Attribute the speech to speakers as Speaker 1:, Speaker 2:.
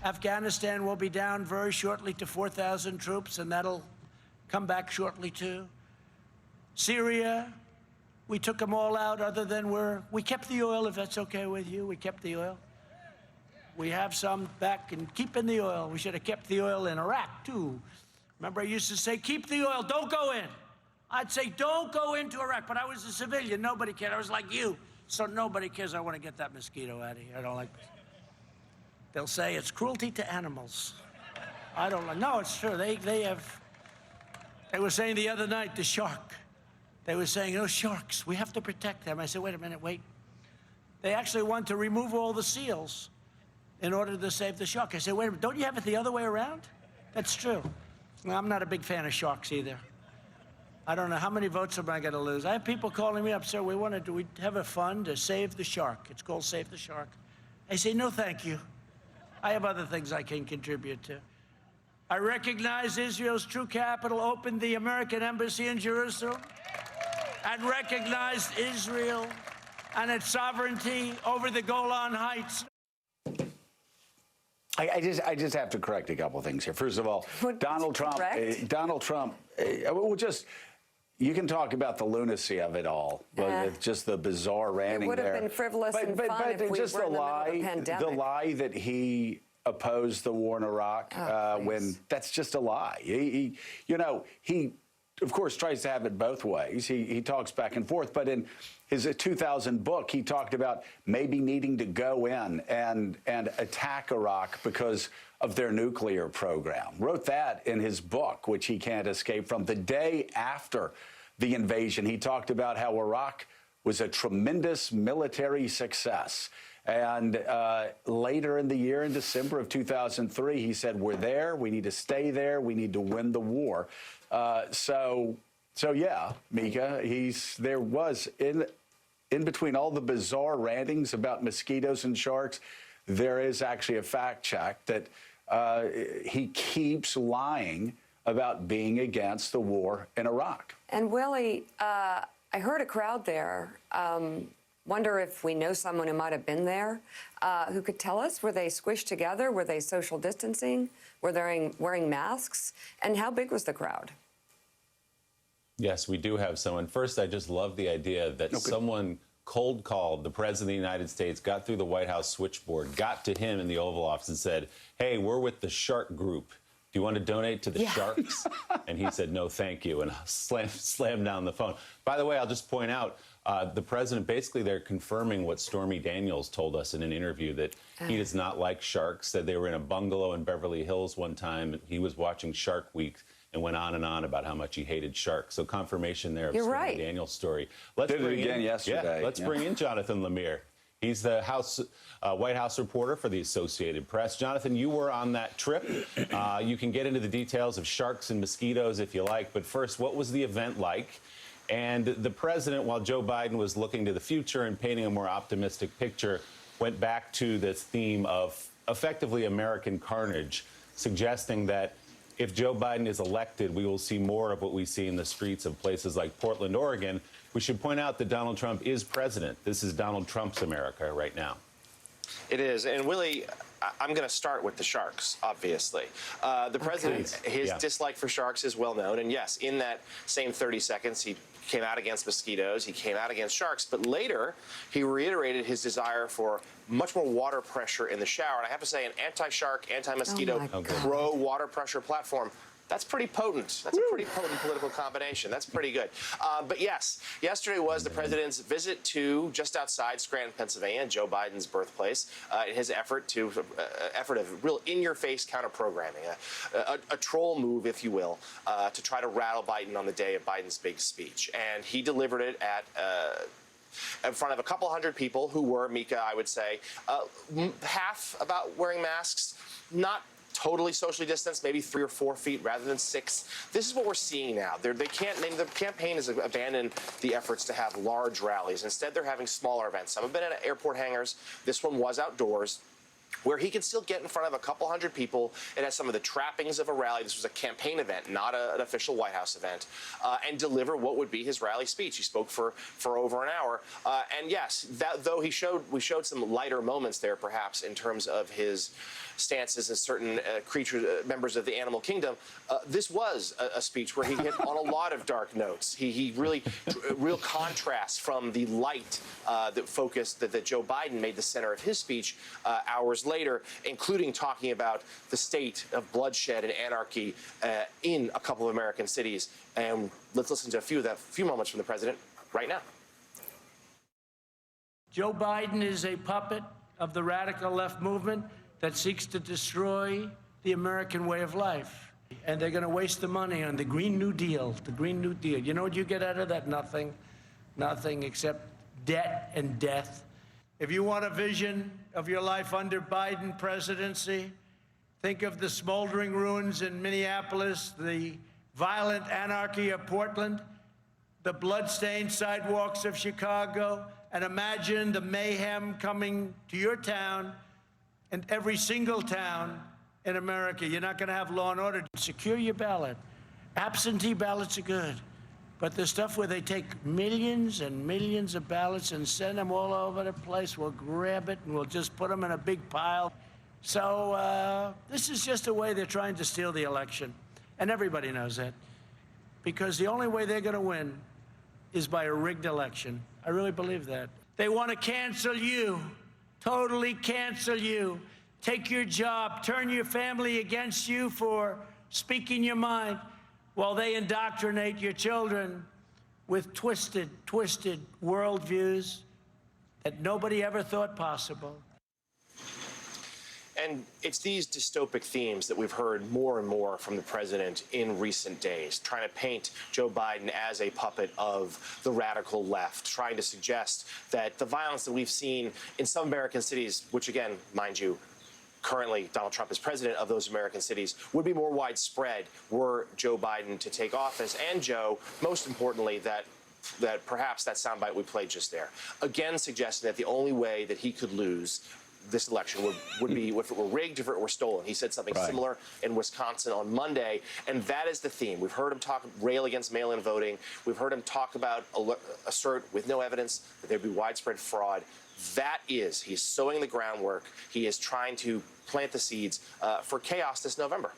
Speaker 1: Afghanistan will be down very shortly to 4,000 troops, and that'll come back shortly, too. Syria, we took them all out other than we kept the oil, if that's okay with you. We kept the oil. We have some back and keeping the oil. We should have kept the oil in Iraq, too. Remember, I used to say, keep the oil, don't go in. I'd say, don't go into Iraq, but I was a civilian. Nobody cared. I was like you, so nobody cares. I want to get that mosquito out of here. I don't like it. They'll say it's cruelty to animals. I don't like. No, it's true. They were saying the other night, the shark. They were saying, oh, sharks, we have to protect them. I said, wait a minute, wait. They actually want to remove all the seals in order to save the shark. I said, wait a minute, don't you have it the other way around? That's true. Well, I'm not a big fan of sharks either. I don't know how many votes am I going to lose. I have people calling me up, sir, we have a fund to save the shark. It's called Save the Shark. I say, no, thank you. I have other things I can contribute to. I recognize Israel's true capital, opened the American embassy in Jerusalem, and recognized Israel and its sovereignty over the Golan Heights.
Speaker 2: I just have to correct a couple of things here. First of all, Donald Trump, you can talk about the lunacy of it all, but it's just the bizarre ranting there.
Speaker 3: It would have been frivolous and fun if we
Speaker 2: just
Speaker 3: were in the middle of a pandemic.
Speaker 2: The lie that he opposed the war in Iraq when that's just a lie. He of course tries to have it both ways. He talks back and forth, but in his 2000 book, he talked about maybe needing to go in and attack Iraq because of their nuclear program. Wrote that in his book, which he can't escape from. The day after the invasion, he talked about how Iraq was a tremendous military success. And later in the year, in December of 2003, he said, we're there, we need to stay there, we need to win the war. So yeah, Mika, there was, in between all the bizarre rantings about mosquitoes and sharks, there is actually a fact check that he keeps lying about being against the war in Iraq.
Speaker 3: And Willie, I heard a crowd there. Wonder if we know someone who might have been there who could tell us, were they squished together? Were they social distancing? Were they wearing masks? And how big was the crowd?
Speaker 4: Yes, we do have someone. First, I just love the idea that someone cold called the President of the United States, got through the White House switchboard, got to him in the Oval Office and said, hey, we're with the Shark Group. Do you want to donate to the Sharks? And he said, no, thank you, and slammed down the phone. By the way, I'll just point out, the president, basically, they're confirming what Stormy Daniels told us in an interview, that he does not like sharks, said they were in a bungalow in Beverly Hills one time. He was watching Shark Week and went on and on about how much he hated sharks. So confirmation there of Stormy Daniels' story. Let's
Speaker 2: Did it again yesterday.
Speaker 4: Yeah, let's bring in Jonathan Lemire. He's the White House reporter for the Associated Press. Jonathan, you were on that trip. You can get into the details of sharks and mosquitoes if you like. But first, what was the event like? And the president, while Joe Biden was looking to the future and painting a more optimistic picture, went back to this theme of effectively American carnage, suggesting that if Joe Biden is elected, we will see more of what we see in the streets of places like Portland, Oregon. We should point out that Donald Trump is president. This is Donald Trump's America right now.
Speaker 5: It is. And Willie, I'm going to start with the sharks, obviously. The president, his dislike for sharks is well known. And yes, in that same 30 seconds, he came out against mosquitoes, he came out against sharks, but later he reiterated his desire for much more water pressure in the shower. And I have to say, an anti-shark, anti-mosquito, pro-water pressure platform, that's pretty potent. That's a pretty potent political combination. That's pretty good. But yes, yesterday was the president's visit to just outside Scranton, Pennsylvania, Joe Biden's birthplace, in his effort of real in-your-face counter-programming, a troll move, if you will, to try to rattle Biden on the day of Biden's big speech. And he delivered it at in front of a couple hundred people who were, Mika, I would say, half about wearing masks, not totally socially distanced, maybe 3 or 4 feet rather than 6. This is what we're seeing now. The campaign has abandoned the efforts to have large rallies. Instead, they're having smaller events. Some have been at airport hangars. This one was outdoors. where he can still get in front of a couple hundred people. It has some of the trappings of a rally. This was a campaign event, not an official White House event, and deliver what would be his rally speech. He spoke for over an hour. And yes, though we showed some lighter moments there, perhaps, in terms of his stances as certain members of the animal kingdom, this was a speech where he hit on a lot of dark notes. He really, real contrast from the light that Joe Biden made the center of his speech hours later, including talking about the state of bloodshed and anarchy in a couple of American cities. And let's listen to a few moments from the president right now.
Speaker 1: Joe Biden is a puppet of the radical left movement that seeks to destroy the American way of life. And they're going to waste the money on the Green New Deal, the Green New Deal. You know what you get out of that? Nothing. Nothing except debt and death. If you want a vision of your life under Biden presidency, think of the smoldering ruins in Minneapolis, the violent anarchy of Portland, the bloodstained sidewalks of Chicago, and imagine the mayhem coming to your town and every single town in America. You're not going to have law and order. Secure your ballot. Absentee ballots are good. But the stuff where they take millions and millions of ballots and send them all over the place, we'll grab it and we'll just put them in a big pile. So this is just a way they're trying to steal the election. And everybody knows that. Because the only way they're going to win is by a rigged election. I really believe that. They want to cancel you, totally cancel you, take your job, turn your family against you for speaking your mind, while they indoctrinate your children with twisted worldviews that nobody ever thought possible.
Speaker 5: And it's these dystopic themes that we've heard more and more from the president in recent days, trying to paint Joe Biden as a puppet of the radical left, trying to suggest that the violence that we've seen in some American cities, which again, mind you, currently Donald Trump is president of those American cities, would be more widespread were Joe Biden to take office. And Joe, most importantly, that perhaps that soundbite we played just there, again suggesting that the only way that he could lose this election would be if it were rigged, if it were stolen. He said something similar in Wisconsin on Monday, and that is the theme. We've heard him rail against mail-in voting. We've heard him talk about, assert with no evidence that there'd be widespread fraud. He's sowing the groundwork. He is trying to plant the seeds for chaos this November.